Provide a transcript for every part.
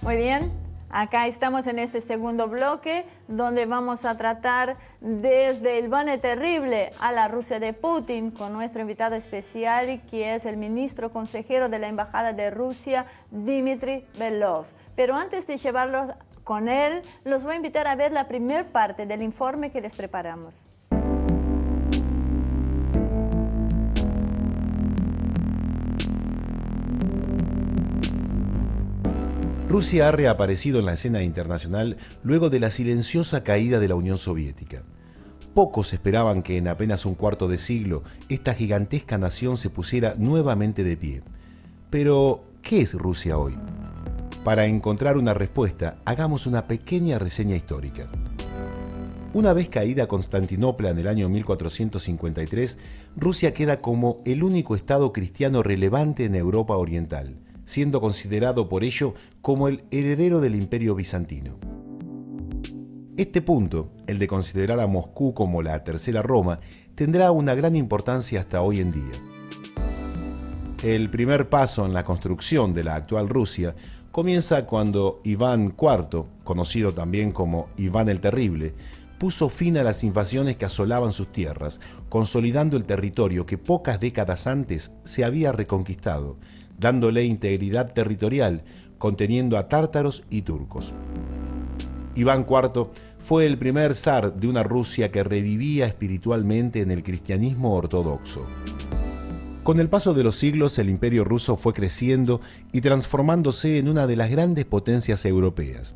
Muy bien, acá estamos en este segundo bloque donde vamos a tratar desde el Iván el Terrible a la Rusia de Putin con nuestro invitado especial que es el ministro consejero de la Embajada de Rusia, Dmitry Belov. Pero antes de llevarlo con él, los voy a invitar a ver la primera parte del informe que les preparamos. Rusia ha reaparecido en la escena internacional luego de la silenciosa caída de la Unión Soviética. Pocos esperaban que en apenas un cuarto de siglo esta gigantesca nación se pusiera nuevamente de pie. Pero, ¿qué es Rusia hoy? Para encontrar una respuesta, hagamos una pequeña reseña histórica. Una vez caída Constantinopla en el año 1453, Rusia queda como el único estado cristiano relevante en Europa Oriental, siendo considerado por ello como el heredero del Imperio Bizantino. Este punto, el de considerar a Moscú como la tercera Roma, tendrá una gran importancia hasta hoy en día. El primer paso en la construcción de la actual Rusia comienza cuando Iván IV, conocido también como Iván el Terrible, puso fin a las invasiones que asolaban sus tierras, consolidando el territorio que pocas décadas antes se había reconquistado, dándole integridad territorial, conteniendo a tártaros y turcos. Iván IV fue el primer zar de una Rusia que revivía espiritualmente en el cristianismo ortodoxo. Con el paso de los siglos, el imperio ruso fue creciendo y transformándose en una de las grandes potencias europeas.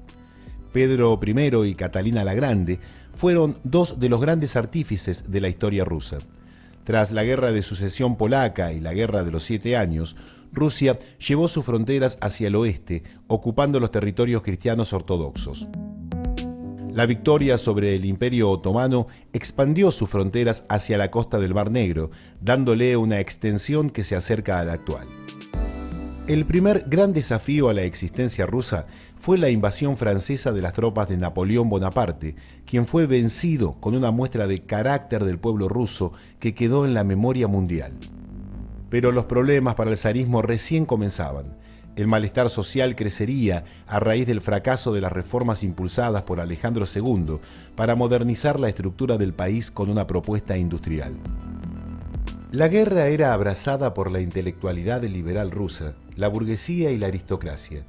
Pedro I y Catalina la Grande fueron dos de los grandes artífices de la historia rusa. Tras la Guerra de Sucesión Polaca y la Guerra de los 7 Años, Rusia llevó sus fronteras hacia el oeste, ocupando los territorios cristianos ortodoxos. La victoria sobre el Imperio Otomano expandió sus fronteras hacia la costa del Mar Negro, dándole una extensión que se acerca a la actual. El primer gran desafío a la existencia rusa fue la invasión francesa de las tropas de Napoleón Bonaparte, quien fue vencido con una muestra de carácter del pueblo ruso que quedó en la memoria mundial. Pero los problemas para el zarismo recién comenzaban. El malestar social crecería a raíz del fracaso de las reformas impulsadas por Alejandro II para modernizar la estructura del país con una propuesta industrial. La guerra era abrazada por la intelectualidad liberal rusa, la burguesía y la aristocracia,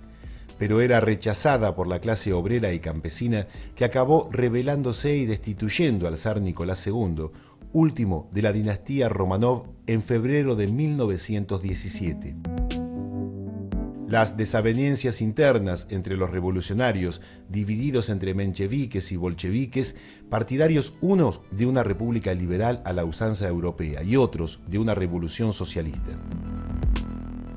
pero era rechazada por la clase obrera y campesina que acabó rebelándose y destituyendo al zar Nicolás II, último de la dinastía Romanov, en febrero de 1917. Las desavenencias internas entre los revolucionarios, divididos entre mencheviques y bolcheviques, partidarios unos de una república liberal a la usanza europea y otros de una revolución socialista.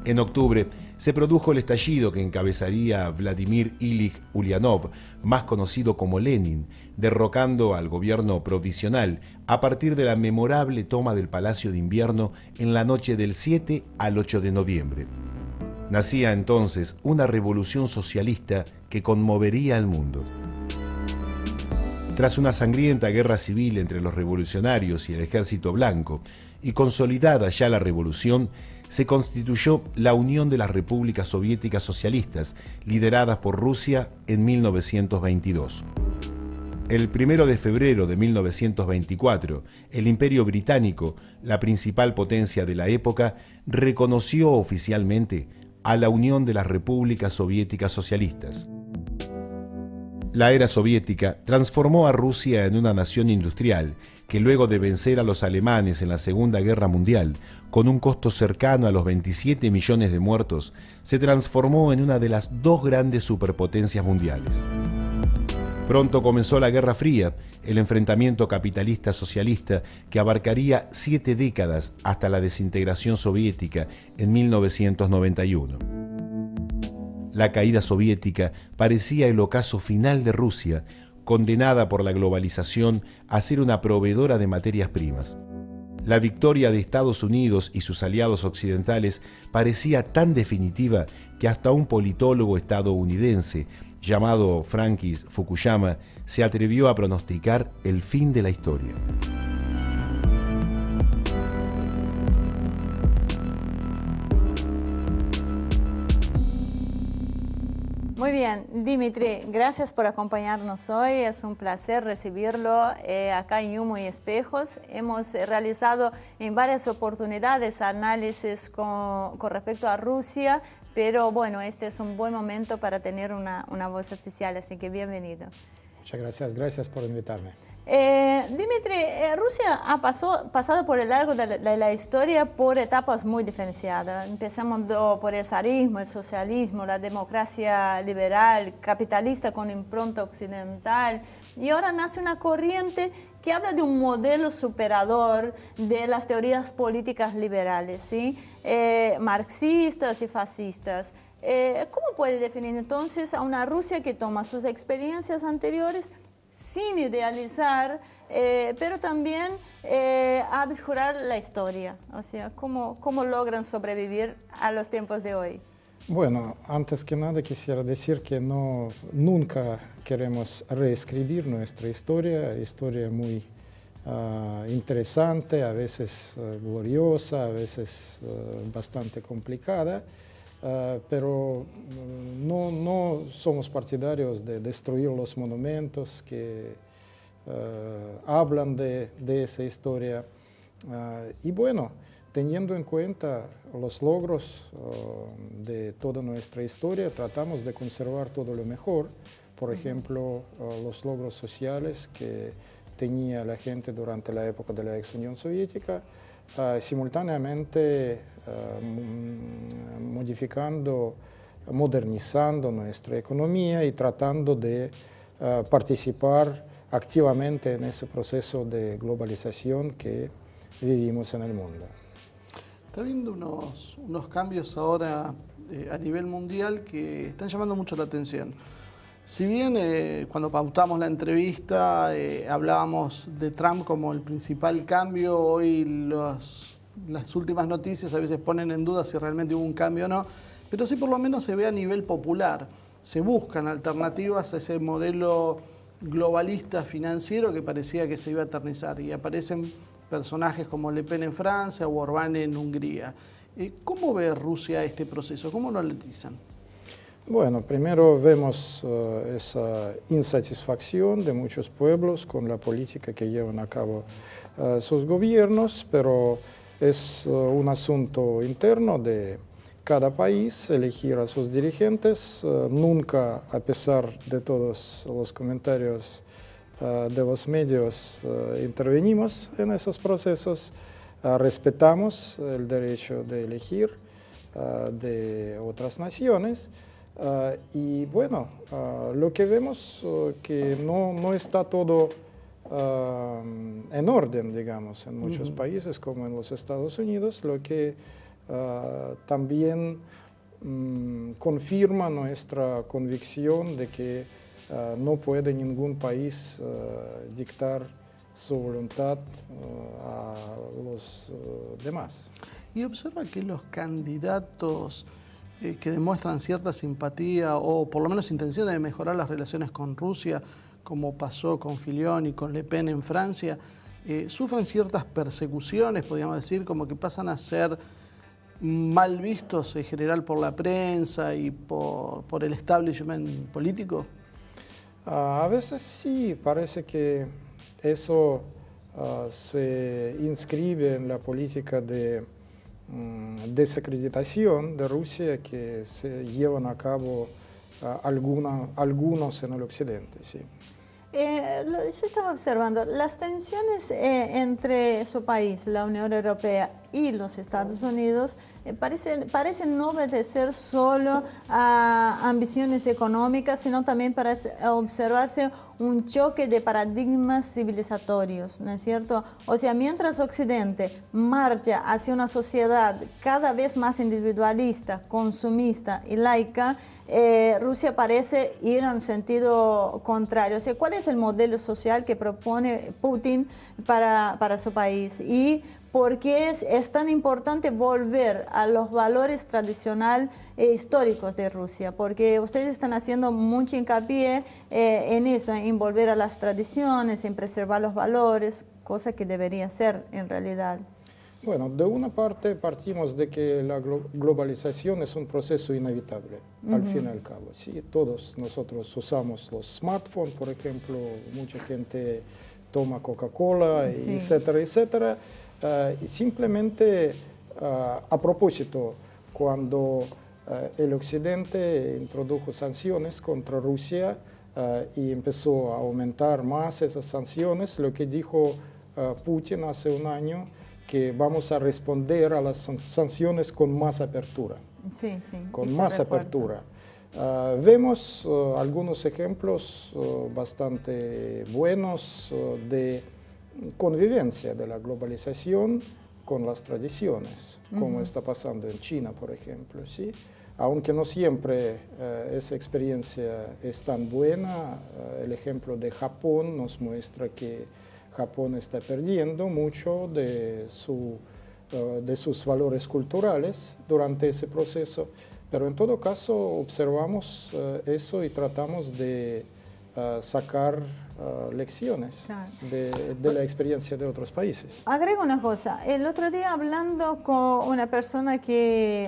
En octubre se produjo el estallido que encabezaría a Vladimir Ilich Ulyanov, más conocido como Lenin, derrocando al gobierno provisional a partir de la memorable toma del Palacio de Invierno en la noche del 7 al 8 de noviembre. Nacía entonces una revolución socialista que conmovería al mundo. Tras una sangrienta guerra civil entre los revolucionarios y el Ejército Blanco, y consolidada ya la revolución, se constituyó la Unión de las Repúblicas Soviéticas Socialistas, lideradas por Rusia en 1922. El 1 de febrero de 1924, el Imperio Británico, la principal potencia de la época, reconoció oficialmente a la Unión de las Repúblicas Soviéticas Socialistas. La era soviética transformó a Rusia en una nación industrial que luego de vencer a los alemanes en la Segunda Guerra Mundial, con un costo cercano a los 27 millones de muertos, se transformó en una de las dos grandes superpotencias mundiales. Pronto comenzó la Guerra Fría, el enfrentamiento capitalista-socialista que abarcaría 7 décadas hasta la desintegración soviética en 1991. La caída soviética parecía el ocaso final de Rusia, condenada por la globalización a ser una proveedora de materias primas. La victoria de Estados Unidos y sus aliados occidentales parecía tan definitiva que hasta un politólogo estadounidense llamado Francis Fukuyama se atrevió a pronosticar el fin de la historia. Muy bien, Dimitri, gracias por acompañarnos hoy. Es un placer recibirlo acá en Humo y Espejos. Hemos realizado en varias oportunidades análisis con respecto a Rusia, pero bueno, este es un buen momento para tener una voz oficial, así que bienvenido. Muchas gracias, gracias por invitarme. Dimitri, Rusia ha pasado por el largo de la historia por etapas muy diferenciadas. Empezamos por el zarismo, el socialismo, la democracia liberal, capitalista con impronta occidental, y ahora nace una corriente que habla de un modelo superador de las teorías políticas liberales, ¿sí? Marxistas y fascistas. ¿Cómo puede definir entonces a una Rusia que toma sus experiencias anteriores sin idealizar, pero también abjurar la historia? O sea, ¿cómo logran sobrevivir a los tiempos de hoy? Bueno, antes que nada quisiera decir que nunca queremos reescribir nuestra historia muy interesante, a veces gloriosa, a veces bastante complicada. Pero no somos partidarios de destruir los monumentos que hablan de esa historia. Y bueno, teniendo en cuenta los logros de toda nuestra historia, tratamos de conservar todo lo mejor. Por ejemplo, los logros sociales que tenía la gente durante la época de la ex Unión Soviética, simultáneamente modificando, modernizando nuestra economía y tratando de participar activamente en ese proceso de globalización que vivimos en el mundo. Está habiendo unos cambios ahora a nivel mundial que están llamando mucho la atención. Si bien cuando pautamos la entrevista hablábamos de Trump como el principal cambio, hoy las últimas noticias a veces ponen en duda si realmente hubo un cambio o no, pero sí por lo menos se ve a nivel popular. Se buscan alternativas a ese modelo globalista financiero que parecía que se iba a eternizar, y aparecen personajes como Le Pen en Francia o Orbán en Hungría. ¿Cómo ve Rusia este proceso? ¿Cómo lo analizan? Bueno, primero vemos esa insatisfacción de muchos pueblos con la política que llevan a cabo sus gobiernos, pero es un asunto interno de cada país elegir a sus dirigentes. Nunca, a pesar de todos los comentarios de los medios, intervenimos en esos procesos. Respetamos el derecho de elegir de otras naciones. Y bueno, lo que vemos que no está todo en orden, digamos, en muchos países como en los Estados Unidos, lo que también confirma nuestra convicción de que no puede ningún país dictar su voluntad a los demás. Y observa que los candidatos que demuestran cierta simpatía o por lo menos intención de mejorar las relaciones con Rusia, como pasó con Fillon y con Le Pen en Francia, sufren ciertas persecuciones, podríamos decir, como que pasan a ser mal vistos en general por la prensa y por el establishment político. A veces sí, parece que eso se inscribe en la política de desacreditación de Rusia que se llevan a cabo algunos en el occidente. Sí. Yo estaba observando las tensiones entre su país, la Unión Europea y los Estados Unidos, parecen no obedecer solo a ambiciones económicas, sino también parece observarse un choque de paradigmas civilizatorios, ¿no es cierto? O sea, mientras Occidente marcha hacia una sociedad cada vez más individualista, consumista y laica, Rusia parece ir en un sentido contrario. O sea, ¿cuál es el modelo social que propone Putin para su país? Y ¿por qué es tan importante volver a los valores tradicionales e históricos de Rusia? Porque ustedes están haciendo mucho hincapié en eso, en volver a las tradiciones, en preservar los valores, cosa que debería ser en realidad. Bueno, de una parte partimos de que la globalización es un proceso inevitable, al fin y al cabo. Sí, todos nosotros usamos los smartphones, por ejemplo, mucha gente toma Coca-Cola, Sí. etcétera, etcétera. Y simplemente, a propósito, cuando el Occidente introdujo sanciones contra Rusia y empezó a aumentar más esas sanciones, lo que dijo Putin hace un año, que vamos a responder a las sanciones con más apertura. Sí, sí. Con eso más recuerdo. apertura. Vemos algunos ejemplos bastante buenos de convivencia de la globalización con las tradiciones, como está pasando en China, por ejemplo, ¿sí? Aunque no siempre esa experiencia es tan buena, el ejemplo de Japón nos muestra que Japón está perdiendo mucho de sus valores culturales durante ese proceso, pero en todo caso observamos eso y tratamos de sacar lecciones Claro. de la experiencia de otros países. Agrego una cosa, el otro día hablando con una persona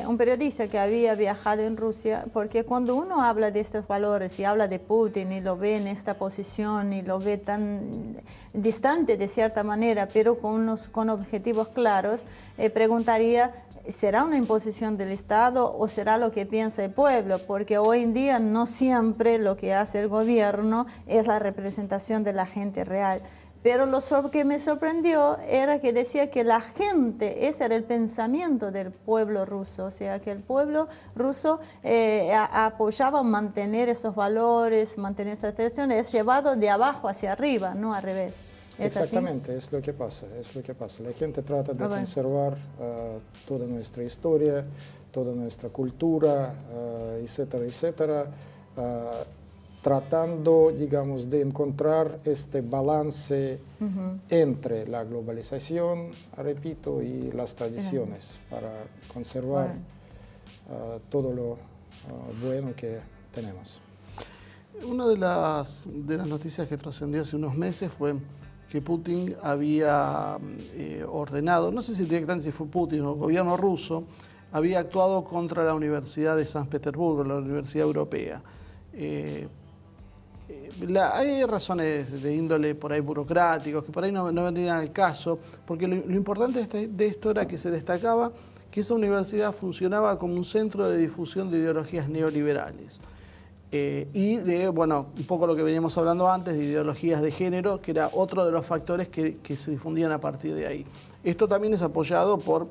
un periodista que había viajado en Rusia, porque cuando uno habla de estos valores y habla de Putin y lo ve en esta posición y lo ve tan distante de cierta manera, pero con objetivos claros, preguntaría, ¿será una imposición del Estado o será lo que piensa el pueblo? Porque hoy en día no siempre lo que hace el gobierno es la representación de la gente real. Pero lo que me sorprendió era que decía que la gente, ese era el pensamiento del pueblo ruso, o sea, que el pueblo ruso apoyaba mantener estos valores, mantener estas tradiciones, es llevado de abajo hacia arriba, no al revés. ¿Es Exactamente, así? es lo que pasa, es lo que pasa. La gente trata de conservar toda nuestra historia, toda nuestra cultura, etcétera, etcétera, tratando, digamos, de encontrar este balance entre la globalización, repito, y las tradiciones para conservar todo lo bueno que tenemos. Una de las noticias que trascendió hace unos meses fue que Putin había ordenado, no sé si directamente si fue Putin o el gobierno ruso, había actuado contra la Universidad de San Petersburgo, la Universidad Europea. Hay razones de índole por ahí burocráticos, que por ahí no vendrían al caso, porque lo importante de esto era que se destacaba que esa universidad funcionaba como un centro de difusión de ideologías neoliberales. Y de, bueno, un poco lo que veníamos hablando antes, de ideologías de género, que era otro de los factores que se difundían a partir de ahí. Esto también es apoyado por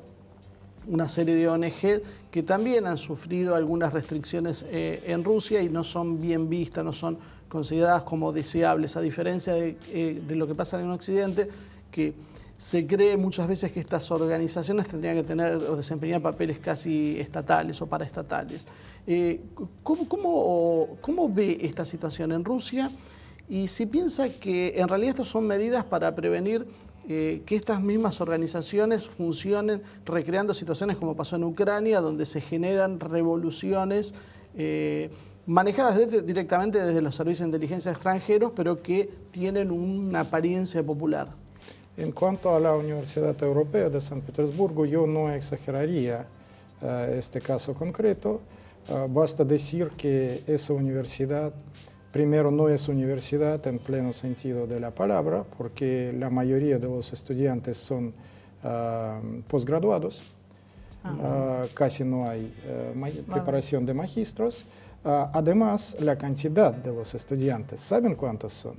una serie de ONG que también han sufrido algunas restricciones en Rusia y no son bien vistas, no son consideradas como deseables, a diferencia de lo que pasa en Occidente, que se cree muchas veces que estas organizaciones tendrían que tener o desempeñar papeles casi estatales o paraestatales. ¿Cómo ve esta situación en Rusia? Y si piensa que en realidad estas son medidas para prevenir que estas mismas organizaciones funcionen recreando situaciones como pasó en Ucrania, donde se generan revoluciones manejadas directamente desde los servicios de inteligencia extranjeros, pero que tienen una apariencia popular. En cuanto a la Universidad Europea de San Petersburgo, yo no exageraría este caso concreto. Basta decir que esa universidad, primero, no es universidad en pleno sentido de la palabra, porque la mayoría de los estudiantes son posgraduados, casi no hay preparación de magistros. Además, la cantidad de los estudiantes, ¿saben cuántos son?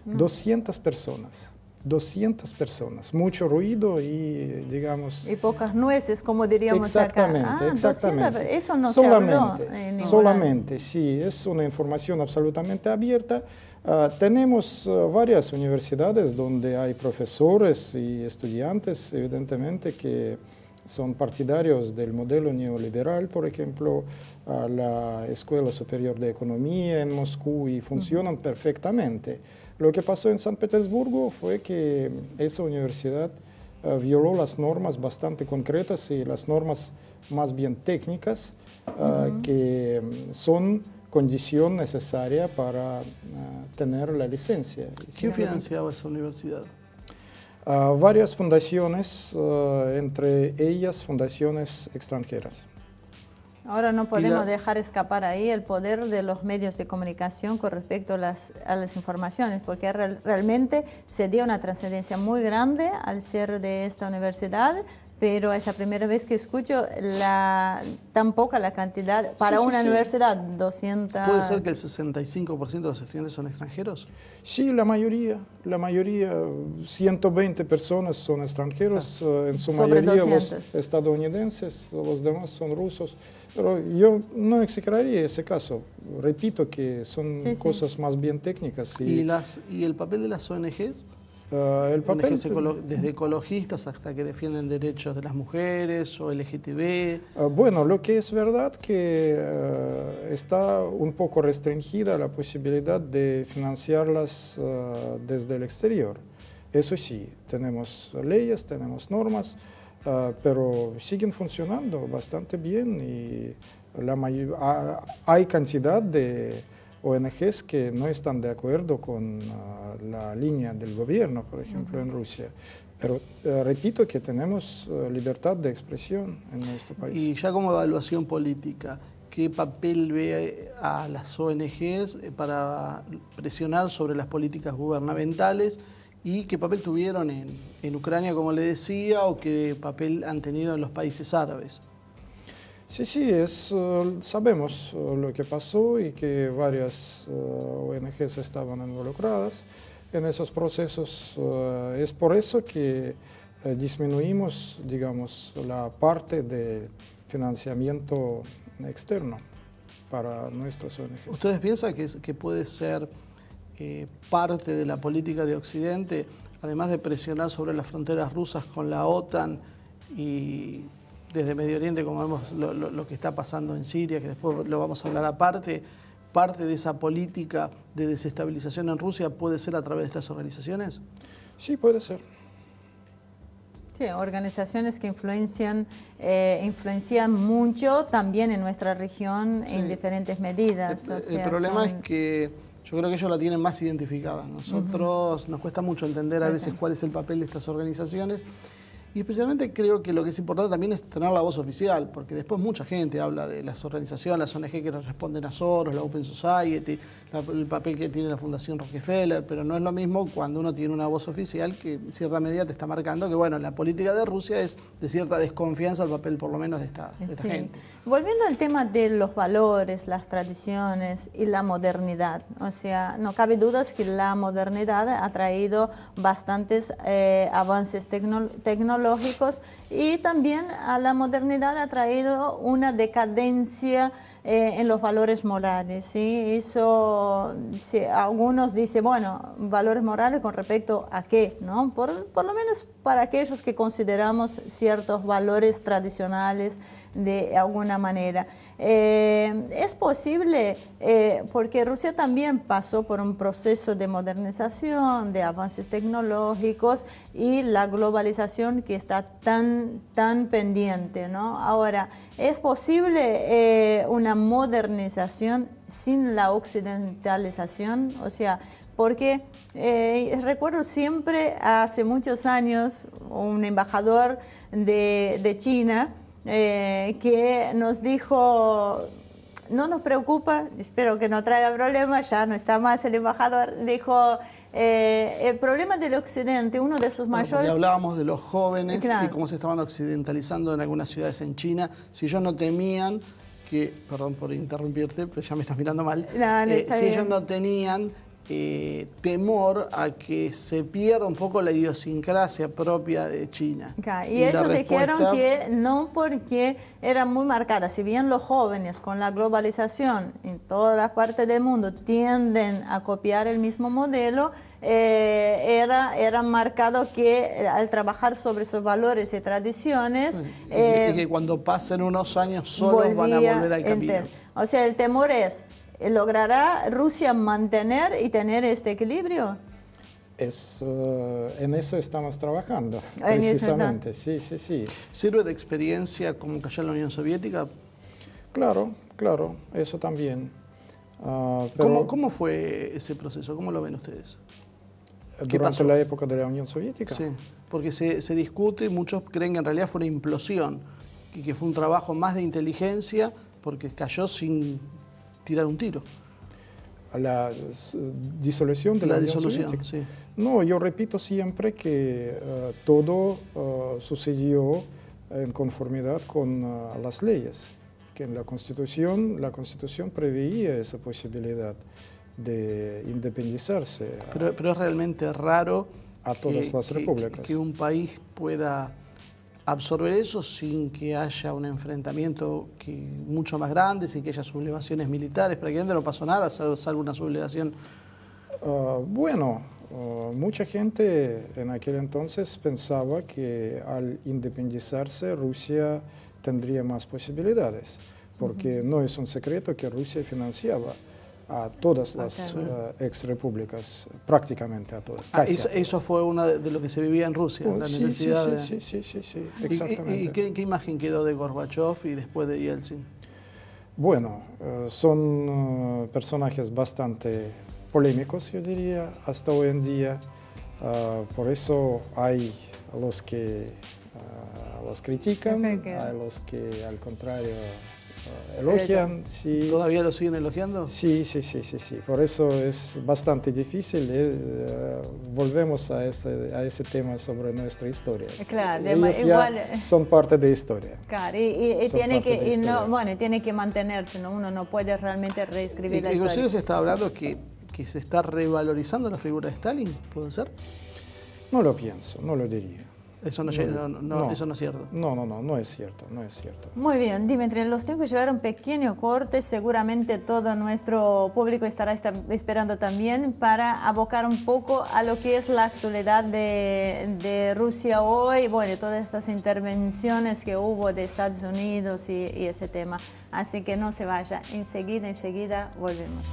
200 personas. 200 personas, mucho ruido y, digamos... Y pocas nueces, como diríamos exactamente, acá. Exactamente. Eso no solamente, se habló. Solamente, sí, es una información absolutamente abierta. Tenemos varias universidades donde hay profesores y estudiantes, evidentemente, que son partidarios del modelo neoliberal, por ejemplo, la Escuela Superior de Economía en Moscú, y funcionan perfectamente. Lo que pasó en San Petersburgo fue que esa universidad violó las normas bastante concretas y las normas más bien técnicas que son condición necesaria para tener la licencia. ¿Quién financiaba esa universidad? varias fundaciones, entre ellas fundaciones extranjeras. Ahora no podemos dejar escapar ahí el poder de los medios de comunicación con respecto a las informaciones, porque realmente se dio una trascendencia muy grande al ser de esta universidad, pero es la primera vez que escucho tan poca la cantidad para una universidad, 200... ¿Puede ser que el 65% de los estudiantes son extranjeros? Sí, la mayoría, 120 personas son extranjeros, en su mayoría los estadounidenses, los demás son rusos. Pero yo no exageraría ese caso. Repito que son cosas más bien técnicas. ¿Y el papel de las ONGs? El papel, desde ecologistas hasta que defienden derechos de las mujeres o LGTB. Bueno, lo que es verdad que está un poco restringida la posibilidad de financiarlas desde el exterior. Eso sí, tenemos leyes, tenemos normas, pero siguen funcionando bastante bien y hay cantidad de ONGs que no están de acuerdo con la línea del gobierno, por ejemplo, en Rusia. Pero repito que tenemos libertad de expresión en nuestro país. Y ya como evaluación política, ¿qué papel ve a las ONGs para presionar sobre las políticas gubernamentales? ¿Y qué papel tuvieron en Ucrania, como le decía, o qué papel han tenido en los países árabes? Sí, sabemos lo que pasó y que varias ONGs estaban involucradas en esos procesos. Es por eso que disminuimos, digamos, la parte de financiamiento externo para nuestras ONGs. ¿Ustedes piensan que puede ser parte de la política de Occidente, además de presionar sobre las fronteras rusas con la OTAN y desde Medio Oriente, como vemos lo que está pasando en Siria, que después lo vamos a hablar aparte, parte de esa política de desestabilización en Rusia puede ser a través de estas organizaciones? Sí, puede ser. Sí, organizaciones que influencian mucho también en nuestra región en diferentes medidas. El problema es que yo creo que ellos la tienen más identificada. Nosotros nos cuesta mucho entender a veces cuál es el papel de estas organizaciones. Y especialmente creo que lo que es importante también es tener la voz oficial, porque después mucha gente habla de las organizaciones, las ONG que responden a Soros, la Open Society, el papel que tiene la Fundación Rockefeller, pero no es lo mismo cuando uno tiene una voz oficial que en cierta medida te está marcando que, bueno, la política de Rusia es de cierta desconfianza al papel por lo menos de esta gente. Volviendo al tema de los valores, las tradiciones y la modernidad, o sea, no cabe dudas que la modernidad ha traído bastantes avances tecnológicos y también a la modernidad ha traído una decadencia en los valores morales, ¿sí? Eso, algunos dicen, bueno, valores morales con respecto a qué, ¿no? Por lo menos para aquellos que consideramos ciertos valores tradicionales de alguna manera. Es posible, porque Rusia también pasó por un proceso de modernización, de avances tecnológicos y la globalización que está tan pendiente, ¿no? Ahora, ¿es posible una modernización sin la occidentalización? O sea, porque recuerdo siempre hace muchos años un embajador de China que nos dijo, no nos preocupa, espero que no traiga problemas, ya no está más el embajador, dijo, el problema del occidente, uno de sus mayores... Hablábamos de los jóvenes y cómo se estaban occidentalizando en algunas ciudades en China, si ellos no temían que, perdón por interrumpirte, pero ya me estás mirando mal, si ellos no tenían temor a que se pierda un poco la idiosincrasia propia de China. Y ellos dijeron que no, porque era muy marcada. Si bien los jóvenes con la globalización en todas las partes del mundo tienden a copiar el mismo modelo, era marcado que al trabajar sobre sus valores y tradiciones... y que cuando pasen unos años solos van a volver al camino. O sea, el temor es... ¿Logrará Rusia mantener y tener este equilibrio? En eso estamos trabajando, precisamente. Sí. ¿Sirve de experiencia como cayó en la Unión Soviética? Claro, eso también. ¿Cómo fue ese proceso? ¿Cómo lo ven ustedes? Durante la época de la Unión Soviética. Sí, porque se discute, muchos creen que en realidad fue una implosión y que fue un trabajo más de inteligencia porque cayó sin tirar un tiro. La disolución de la Unión Soviética. Sí. No, yo repito siempre que todo sucedió en conformidad con las leyes, que en la Constitución preveía esa posibilidad de independizarse. Pero es realmente raro a todas las repúblicas. Que un país pueda absorber eso sin que haya un enfrentamiento mucho más grande, sin que haya sublevaciones militares. Prácticamente no pasó nada, salvo una sublevación. Mucha gente en aquel entonces pensaba que al independizarse Rusia tendría más posibilidades, porque no es un secreto que Rusia financiaba a todas las exrepúblicas, prácticamente a todas. Eso fue una de lo que se vivía en Rusia, la necesidad sí, exactamente. ¿Y qué imagen quedó de Gorbachev y después de Yeltsin? Bueno, son personajes bastante polémicos, yo diría, hasta hoy en día. Por eso hay los que los critican, hay los que al contrario elogian. Sí. ¿Todavía lo siguen elogiando? Sí. Por eso es bastante difícil. Volvemos a ese tema sobre nuestra historia. Claro, igual son parte de historia. Claro, y tiene que mantenerse, ¿no? Uno no puede realmente reescribir la historia. Inclusive se está hablando que se está revalorizando la figura de Stalin, ¿puede ser? No lo pienso, no lo diría. Eso no es cierto. No es cierto, no es cierto. Muy bien, Dimitri, los tengo que llevar un pequeño corte, seguramente todo nuestro público estará esperando también para abocar un poco a lo que es la actualidad de Rusia hoy, bueno, todas estas intervenciones que hubo de Estados Unidos y ese tema. Así que no se vaya, enseguida volvemos.